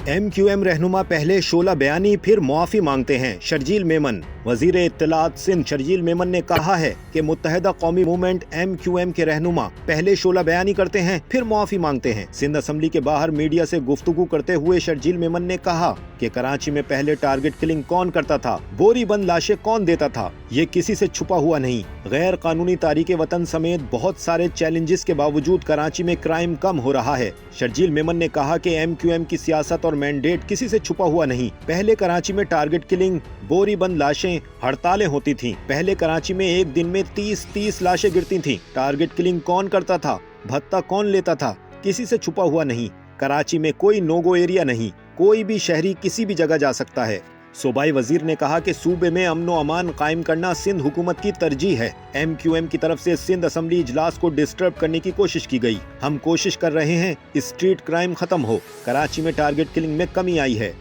MQM रहनुमा पहले शोला बयानी फिर मुआफी मांगते हैं। शर्जील मेमन। वजीर इत्तलात सिंध शर्जील मेमन ने कहा है कि मुत्तहिदा कौमी मूवमेंट MQM के रहनुमा पहले शोला बयानी करते हैं फिर मुआफी मांगते हैं। सिंध असम्बली के बाहर मीडिया से गुफ्तगू करते हुए शर्जील मेमन ने कहा कि कराची में पहले टारगेट किलिंग कौन करता था, बोरी बंद लाशें कौन देता था, ये किसी से छुपा हुआ नहीं। गैर कानूनी तारीके वतन समेत बहुत सारे चैलेंजेस के बावजूद कराची में क्राइम कम हो रहा है। शर्जील मेमन ने कहा कि MQM की सियासत और मैंडेट किसी से छुपा हुआ नहीं। पहले कराची में टारगेट किलिंग, बोरी बंद लाशें, हड़तालें होती थीं। पहले कराची में एक दिन में 30 लाशें गिरती थीं। टारगेट किलिंग कौन करता था, भत्ता कौन लेता था, किसी से छुपा हुआ नहीं। कराची में कोई नोगो एरिया नहीं, कोई भी शहरी किसी भी जगह जा सकता है। सूबाई वजीर ने कहा कि सूबे में अमन व अमान कायम करना सिंध हुकूमत की तरजीह है। MQM की तरफ से सिंध असम्बली इजलास को डिस्टर्ब करने की कोशिश की गई। हम कोशिश कर रहे हैं स्ट्रीट क्राइम खत्म हो। कराची में टारगेट किलिंग में कमी आई है।